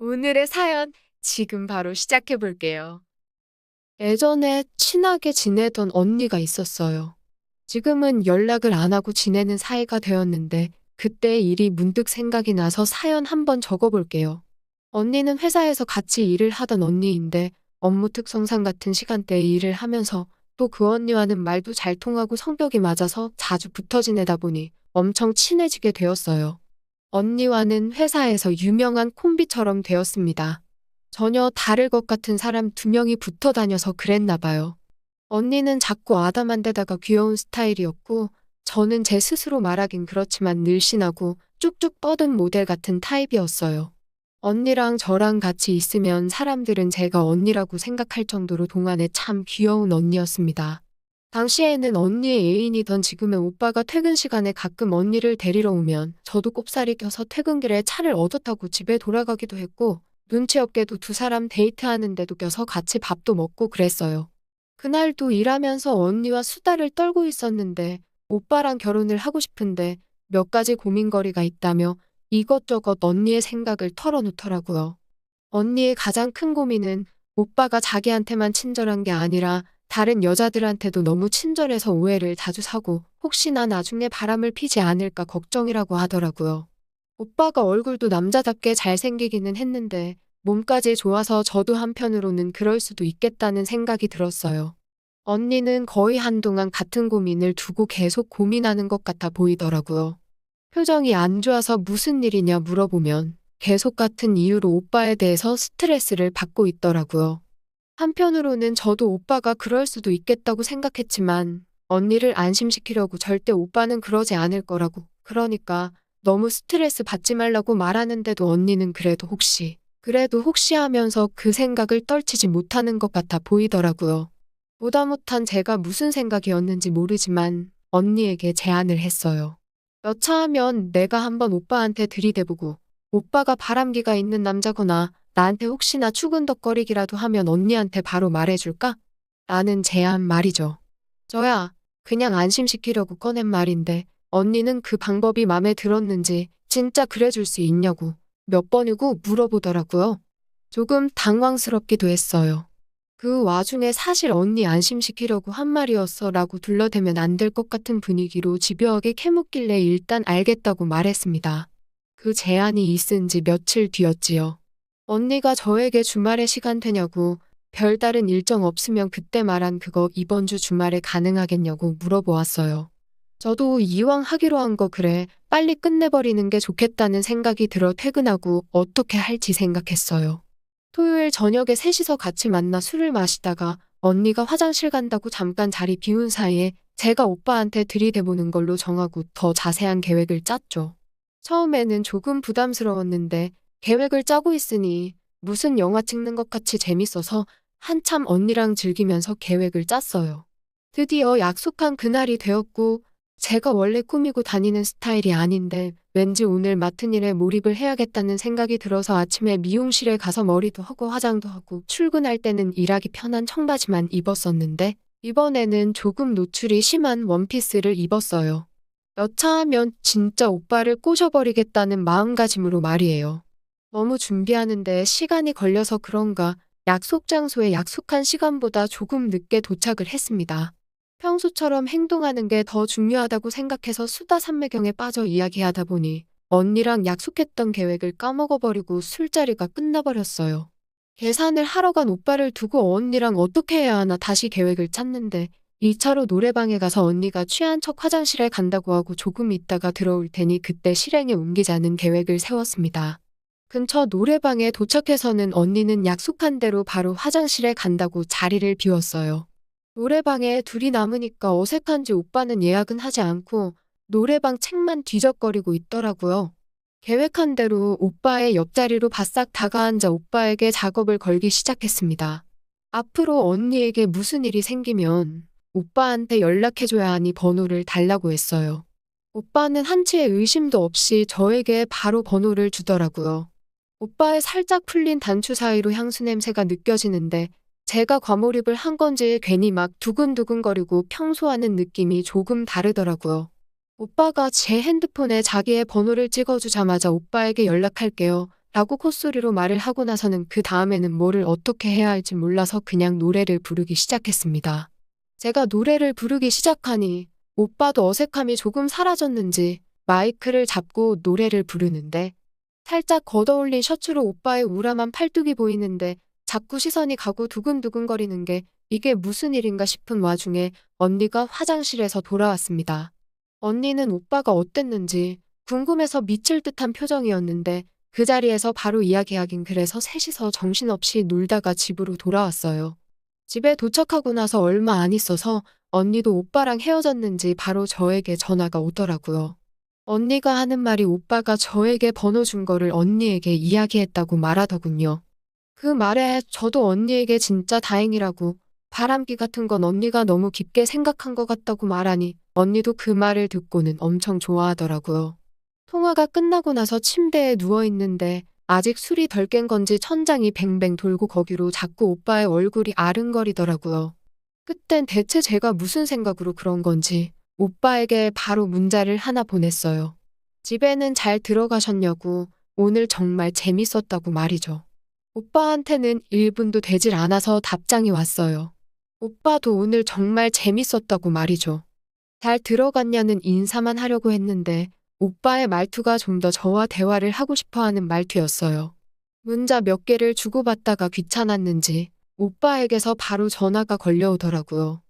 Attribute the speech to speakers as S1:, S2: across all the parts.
S1: 오늘의 사연 지금 바로 시작해 볼게요. 예전에 친하게 지내던 언니가 있었어요. 지금은 연락을 안 하고 지내는 사이가 되었는데 그때 일이 문득 생각이 나서 사연 한번 적어볼게요. 언니는 회사에서 같이 일을 하던 언니인데 업무 특성상 같은 시간대에 일을 하면서 또 그 언니와는 말도 잘 통하고 성격이 맞아서 자주 붙어 지내다 보니 엄청 친해지게 되었어요. 언니와는 회사에서 유명한 콤비처럼 되었습니다. 전혀 다를 것 같은 사람 두 명이 붙어 다녀서 그랬나 봐요. 언니는 작고 아담한데다가 귀여운 스타일이었고, 저는 제 스스로 말하긴 그렇지만 늘씬하고 쭉쭉 뻗은 모델 같은 타입이었어요. 언니랑 저랑 같이 있으면 사람들은 제가 언니라고 생각할 정도로 동안에 참 귀여운 언니였습니다. 당시에는 언니의 애인이던 지금의 오빠가 퇴근 시간에 가끔 언니를 데리러 오면 저도 꼽살이 껴서 퇴근길에 차를 얻어 타고 집에 돌아가기도 했고, 눈치 없게도 두 사람 데이트하는데도 껴서 같이 밥도 먹고 그랬어요. 그날도 일하면서 언니와 수다를 떨고 있었는데 오빠랑 결혼을 하고 싶은데 몇 가지 고민거리가 있다며 이것저것 언니의 생각을 털어놓더라고요. 언니의 가장 큰 고민은 오빠가 자기한테만 친절한 게 아니라 다른 여자들한테도 너무 친절해서 오해를 자주 사고 혹시나 나중에 바람을 피지 않을까 걱정이라고 하더라고요. 오빠가 얼굴도 남자답게 잘생기기는 했는데 몸까지 좋아서 저도 한편으로는 그럴 수도 있겠다는 생각이 들었어요. 언니는 거의 한동안 같은 고민을 두고 계속 고민하는 것 같아 보이더라고요. 표정이 안 좋아서 무슨 일이냐 물어보면 계속 같은 이유로 오빠에 대해서 스트레스를 받고 있더라고요. 한편으로는 저도 오빠가 그럴 수도 있겠다고 생각했지만 언니를 안심시키려고 절대 오빠는 그러지 않을 거라고. 그러니까 너무 스트레스 받지 말라고 말하는데도 언니는 그래도 혹시 하면서 그 생각을 떨치지 못하는 것 같아 보이더라고요. 보다 못한 제가 무슨 생각이었는지 모르지만 언니에게 제안을 했어요. 여차하면 내가 한번 오빠한테 들이대보고 오빠가 바람기가 있는 남자거나 나한테 혹시나 추근덕거리기라도 하면 언니한테 바로 말해줄까? 라는 제안 말이죠. 저야 그냥 안심시키려고 꺼낸 말인데 언니는 그 방법이 맘에 들었는지 진짜 그래줄 수 있냐고 몇 번이고 물어보더라고요. 조금 당황스럽기도 했어요. 그 와중에 사실 언니 안심시키려고 한 말이었어 라고 둘러대면 안 될 것 같은 분위기로 집요하게 캐묻길래 일단 알겠다고 말했습니다. 그 제안이 있은 지 며칠 뒤였지요. 언니가 저에게 주말에 시간 되냐고 별다른 일정 없으면 그때 말한 그거 이번 주 주말에 가능하겠냐고 물어보았어요. 저도 이왕 하기로 한 거 그래 빨리 끝내버리는 게 좋겠다는 생각이 들어 퇴근하고 어떻게 할지 생각했어요. 토요일 저녁에 셋이서 같이 만나 술을 마시다가 언니가 화장실 간다고 잠깐 자리 비운 사이에 제가 오빠한테 들이대보는 걸로 정하고 더 자세한 계획을 짰죠. 처음에는 조금 부담스러웠는데 계획을 짜고 있으니 무슨 영화 찍는 것 같이 재밌어서 한참 언니랑 즐기면서 계획을 짰어요. 드디어 약속한 그날이 되었고 제가 원래 꾸미고 다니는 스타일이 아닌데 왠지 오늘 맡은 일에 몰입을 해야겠다는 생각이 들어서 아침에 미용실에 가서 머리도 하고 화장도 하고 출근할 때는 일하기 편한 청바지만 입었었는데 이번에는 조금 노출이 심한 원피스를 입었어요. 여차하면 진짜 오빠를 꼬셔버리겠다는 마음가짐으로 말이에요. 너무 준비하는데 시간이 걸려서 그런가 약속 장소에 약속한 시간보다 조금 늦게 도착을 했습니다. 평소처럼 행동하는 게 더 중요하다고 생각해서 수다 산매경에 빠져 이야기하다 보니 언니랑 약속했던 계획을 까먹어버리고 술자리가 끝나버렸어요. 계산을 하러 간 오빠를 두고 언니랑 어떻게 해야 하나 다시 계획을 짰는데 2차로 노래방에 가서 언니가 취한 척 화장실에 간다고 하고 조금 있다가 들어올 테니 그때 실행에 옮기자는 계획을 세웠습니다. 근처 노래방에 도착해서는 언니는 약속한 대로 바로 화장실에 간다고 자리를 비웠어요. 노래방에 둘이 남으니까 어색한지 오빠는 예약은 하지 않고 노래방 책만 뒤적거리고 있더라고요. 계획한 대로 오빠의 옆자리로 바싹 다가앉아 오빠에게 작업을 걸기 시작했습니다. 앞으로 언니에게 무슨 일이 생기면 오빠한테 연락해줘야 하니 번호를 달라고 했어요. 오빠는 한치의 의심도 없이 저에게 바로 번호를 주더라고요. 오빠의 살짝 풀린 단추 사이로 향수 냄새가 느껴지는데 제가 과몰입을 한 건지 괜히 막 두근두근거리고 평소와는 느낌이 조금 다르더라고요. 오빠가 제 핸드폰에 자기의 번호를 찍어주자마자 오빠에게 연락할게요 라고 콧소리로 말을 하고 나서는 그 다음에는 뭐를 어떻게 해야 할지 몰라서 그냥 노래를 부르기 시작했습니다. 제가 노래를 부르기 시작하니 오빠도 어색함이 조금 사라졌는지 마이크를 잡고 노래를 부르는데 살짝 걷어올린 셔츠로 오빠의 우람한 팔뚝이 보이는데 자꾸 시선이 가고 두근두근거리는 게 이게 무슨 일인가 싶은 와중에 언니가 화장실에서 돌아왔습니다. 언니는 오빠가 어땠는지 궁금해서 미칠 듯한 표정이었는데 그 자리에서 바로 이야기하긴 그래서 셋이서 정신없이 놀다가 집으로 돌아왔어요. 집에 도착하고 나서 얼마 안 있어서 언니도 오빠랑 헤어졌는지 바로 저에게 전화가 오더라고요. 언니가 하는 말이 오빠가 저에게 번호 준 거를 언니에게 이야기했다고 말하더군요. 그 말에 저도 언니에게 진짜 다행이라고 바람기 같은 건 언니가 너무 깊게 생각한 것 같다고 말하니 언니도 그 말을 듣고는 엄청 좋아하더라고요. 통화가 끝나고 나서 침대에 누워있는데 아직 술이 덜 깬 건지 천장이 뱅뱅 돌고 거기로 자꾸 오빠의 얼굴이 아른거리더라고요. 그땐 대체 제가 무슨 생각으로 그런 건지 오빠에게 바로 문자를 하나 보냈어요. 집에는 잘 들어가셨냐고 오늘 정말 재밌었다고 말이죠. 오빠한테는 1분도 되질 않아서 답장이 왔어요. 오빠도 오늘 정말 재밌었다고 말이죠. 잘 들어갔냐는 인사만 하려고 했는데 오빠의 말투가 좀 더 저와 대화를 하고 싶어하는 말투였어요. 문자 몇 개를 주고받다가 귀찮았는지 오빠에게서 바로 전화가 걸려오더라고요.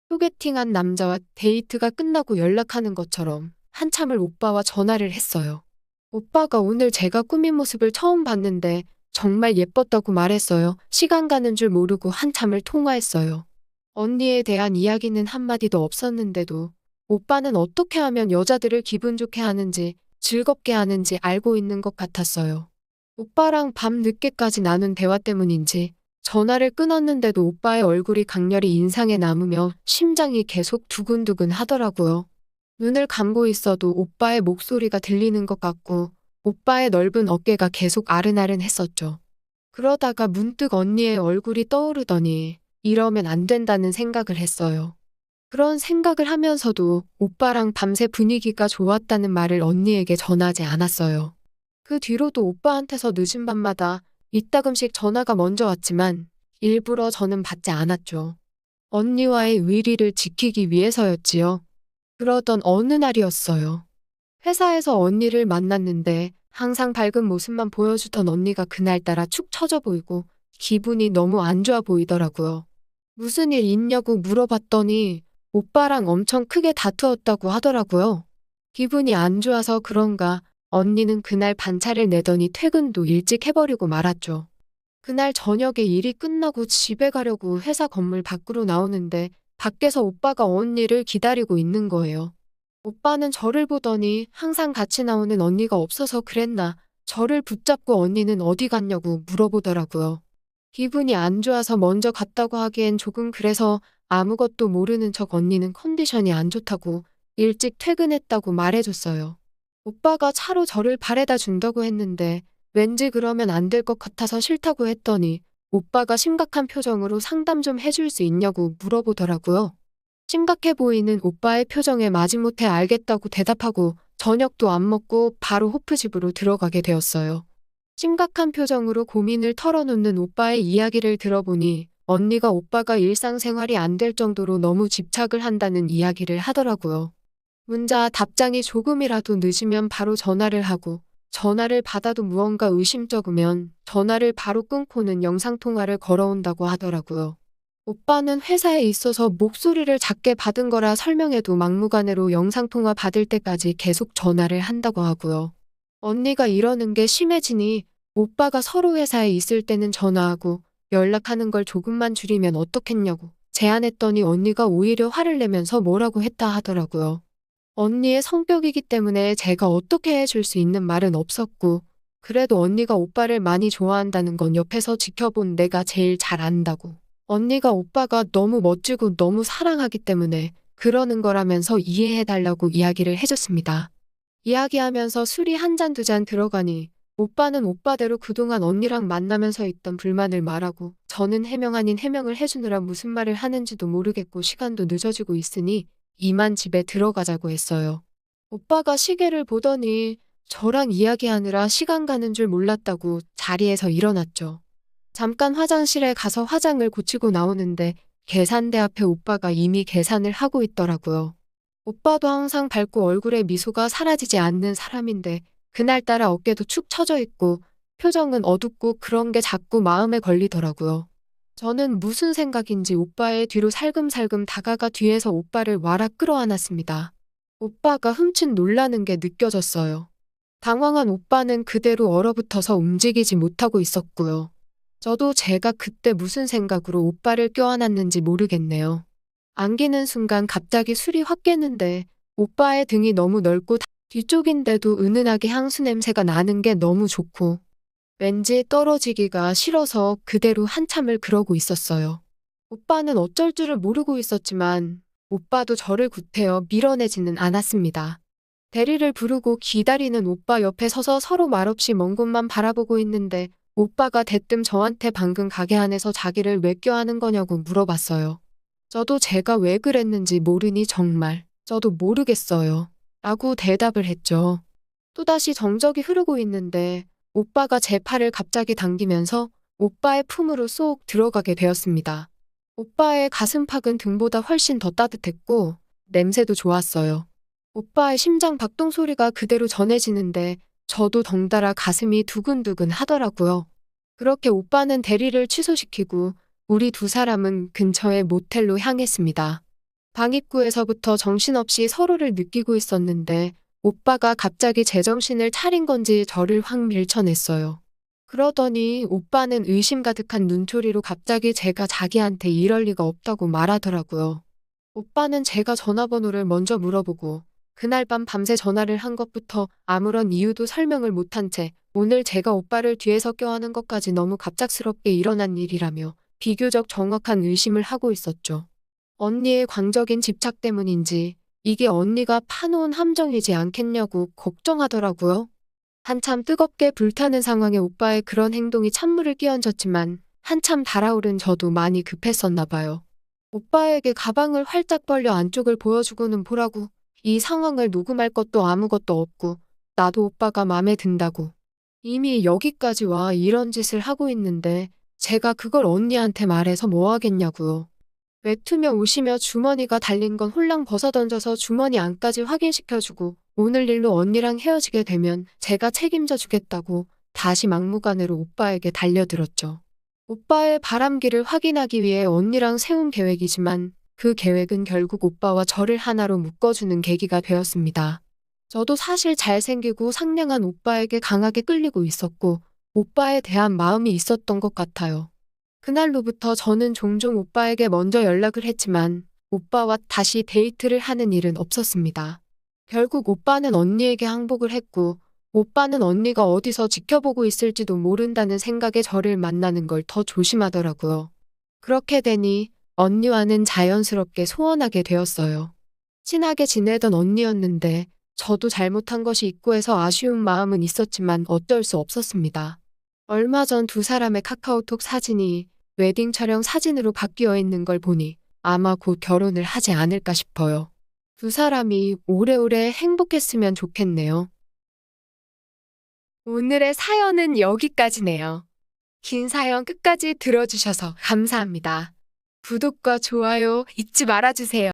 S1: 소개팅한 남자와 데이트가 끝나고 연락하는 것처럼 한참을 오빠와 전화를 했어요. 오빠가 오늘 제가 꾸민 모습을 처음 봤는데 정말 예뻤다고 말했어요. 시간 가는 줄 모르고 한참을 통화했어요. 언니에 대한 이야기는 한마디도 없었는데도 오빠는 어떻게 하면 여자들을 기분 좋게 하는지 즐겁게 하는지 알고 있는 것 같았어요. 오빠랑 밤 늦게까지 나눈 대화 때문인지 전화를 끊었는데도 오빠의 얼굴이 강렬히 인상에 남으며 심장이 계속 두근두근 하더라고요. 눈을 감고 있어도 오빠의 목소리가 들리는 것 같고 오빠의 넓은 어깨가 계속 아른아른했었죠. 그러다가 문득 언니의 얼굴이 떠오르더니 이러면 안 된다는 생각을 했어요. 그런 생각을 하면서도 오빠랑 밤새 분위기가 좋았다는 말을 언니에게 전하지 않았어요. 그 뒤로도 오빠한테서 늦은 밤마다 이따금씩 전화가 먼저 왔지만 일부러 저는 받지 않았죠. 언니와의 의리를 지키기 위해서였지요. 그러던 어느 날이었어요. 회사에서 언니를 만났는데 항상 밝은 모습만 보여주던 언니가 그날따라 축 처져 보이고 기분이 너무 안 좋아 보이더라고요. 무슨 일 있냐고 물어봤더니 오빠랑 엄청 크게 다투었다고 하더라고요. 기분이 안 좋아서 그런가 언니는 그날 반차를 내더니 퇴근도 일찍 해버리고 말았죠. 그날 저녁에 일이 끝나고 집에 가려고 회사 건물 밖으로 나오는데 밖에서 오빠가 언니를 기다리고 있는 거예요. 오빠는 저를 보더니 항상 같이 나오는 언니가 없어서 그랬나 저를 붙잡고 언니는 어디 갔냐고 물어보더라고요. 기분이 안 좋아서 먼저 갔다고 하기엔 조금 그래서 아무것도 모르는 척 언니는 컨디션이 안 좋다고 일찍 퇴근했다고 말해줬어요. 오빠가 차로 저를 바래다 준다고 했는데 왠지 그러면 안 될 것 같아서 싫다고 했더니 오빠가 심각한 표정으로 상담 좀 해줄 수 있냐고 물어보더라고요. 심각해 보이는 오빠의 표정에 마지못해 알겠다고 대답하고 저녁도 안 먹고 바로 호프집으로 들어가게 되었어요. 심각한 표정으로 고민을 털어놓는 오빠의 이야기를 들어보니 언니가 오빠가 일상생활이 안 될 정도로 너무 집착을 한다는 이야기를 하더라고요. 문자 답장이 조금이라도 늦으면 바로 전화를 하고 전화를 받아도 무언가 의심쩍으면 전화를 바로 끊고는 영상통화를 걸어온다고 하더라고요. 오빠는 회사에 있어서 목소리를 작게 받은 거라 설명해도 막무가내로 영상통화 받을 때까지 계속 전화를 한다고 하고요. 언니가 이러는 게 심해지니 오빠가 서로 회사에 있을 때는 전화하고 연락하는 걸 조금만 줄이면 어떻겠냐고 제안했더니 언니가 오히려 화를 내면서 뭐라고 했다 하더라고요. 언니의 성격이기 때문에 제가 어떻게 해줄 수 있는 말은 없었고 그래도 언니가 오빠를 많이 좋아한다는 건 옆에서 지켜본 내가 제일 잘 안다고. 언니가 오빠가 너무 멋지고 너무 사랑하기 때문에 그러는 거라면서 이해해달라고 이야기를 해줬습니다. 이야기하면서 술이 한 잔 두 잔 들어가니 오빠는 오빠대로 그동안 언니랑 만나면서 있던 불만을 말하고 저는 해명 아닌 해명을 해주느라 무슨 말을 하는지도 모르겠고 시간도 늦어지고 있으니 이만 집에 들어가자고 했어요. 오빠가 시계를 보더니 저랑 이야기하느라 시간 가는 줄 몰랐다고 자리에서 일어났죠. 잠깐 화장실에 가서 화장을 고치고 나오는데 계산대 앞에 오빠가 이미 계산을 하고 있더라고요. 오빠도 항상 밝고 얼굴에 미소가 사라지지 않는 사람인데 그날따라 어깨도 축 처져 있고 표정은 어둡고 그런 게 자꾸 마음에 걸리더라고요. 저는 무슨 생각인지 오빠의 뒤로 살금살금 다가가 뒤에서 오빠를 와락 끌어안았습니다. 오빠가 흠칫 놀라는 게 느껴졌어요. 당황한 오빠는 그대로 얼어붙어서 움직이지 못하고 있었고요. 저도 제가 그때 무슨 생각으로 오빠를 껴안았는지 모르겠네요. 안기는 순간 갑자기 술이 확 깨는데 오빠의 등이 너무 넓고 뒤쪽인데도 은은하게 향수 냄새가 나는 게 너무 좋고 왠지 떨어지기가 싫어서 그대로 한참을 그러고 있었어요. 오빠는 어쩔 줄을 모르고 있었지만 오빠도 저를 구태여 밀어내지는 않았습니다. 대리를 부르고 기다리는 오빠 옆에 서서 서로 말없이 먼 곳만 바라보고 있는데 오빠가 대뜸 저한테 방금 가게 안에서 자기를 왜 껴안은 거냐고 물어봤어요. 저도 제가 왜 그랬는지 모르니 정말 저도 모르겠어요. 라고 대답을 했죠. 또다시 정적이 흐르고 있는데 오빠가 제 팔을 갑자기 당기면서 오빠의 품으로 쏙 들어가게 되었습니다. 오빠의 가슴팍은 등보다 훨씬 더 따뜻했고 냄새도 좋았어요. 오빠의 심장 박동 소리가 그대로 전해지는데 저도 덩달아 가슴이 두근두근 하더라고요. 그렇게 오빠는 대리를 취소시키고 우리 두 사람은 근처의 모텔로 향했습니다. 방 입구에서부터 정신없이 서로를 느끼고 있었는데 오빠가 갑자기 제정신을 차린 건지 저를 확 밀쳐냈어요. 그러더니 오빠는 의심 가득한 눈초리로 갑자기 제가 자기한테 이럴 리가 없다고 말하더라고요. 오빠는 제가 전화번호를 먼저 물어보고 그날 밤 밤새 전화를 한 것부터 아무런 이유도 설명을 못한 채 오늘 제가 오빠를 뒤에서 껴안은 것까지 너무 갑작스럽게 일어난 일이라며 비교적 정확한 의심을 하고 있었죠. 언니의 광적인 집착 때문인지 이게 언니가 파놓은 함정이지 않겠냐고 걱정하더라고요. 한참 뜨겁게 불타는 상황에 오빠의 그런 행동이 찬물을 끼얹었지만 한참 달아오른 저도 많이 급했었나 봐요. 오빠에게 가방을 활짝 벌려 안쪽을 보여주고는 보라고 이 상황을 녹음할 것도 아무것도 없고 나도 오빠가 맘에 든다고 이미 여기까지 와 이런 짓을 하고 있는데 제가 그걸 언니한테 말해서 뭐 하겠냐고요. 외투며 옷이며 주머니가 달린 건 홀랑 벗어던져서 주머니 안까지 확인시켜주고 오늘 일로 언니랑 헤어지게 되면 제가 책임져 주겠다고 다시 막무가내로 오빠에게 달려들었죠. 오빠의 바람기를 확인하기 위해 언니랑 세운 계획이지만 그 계획은 결국 오빠와 저를 하나로 묶어주는 계기가 되었습니다. 저도 사실 잘생기고 상냥한 오빠에게 강하게 끌리고 있었고 오빠에 대한 마음이 있었던 것 같아요. 그날로부터 저는 종종 오빠에게 먼저 연락을 했지만 오빠와 다시 데이트를 하는 일은 없었습니다. 결국 오빠는 언니에게 항복을 했고 오빠는 언니가 어디서 지켜보고 있을지도 모른다는 생각에 저를 만나는 걸 더 조심하더라고요. 그렇게 되니 언니와는 자연스럽게 소원하게 되었어요. 친하게 지내던 언니였는데 저도 잘못한 것이 있고 해서 아쉬운 마음은 있었지만 어쩔 수 없었습니다. 얼마 전 두 사람의 카카오톡 사진이 웨딩 촬영 사진으로 바뀌어 있는 걸 보니 아마 곧 결혼을 하지 않을까 싶어요. 두 사람이 오래오래 행복했으면 좋겠네요. 오늘의 사연은 여기까지네요. 긴 사연 끝까지 들어주셔서 감사합니다. 구독과 좋아요 잊지 말아주세요.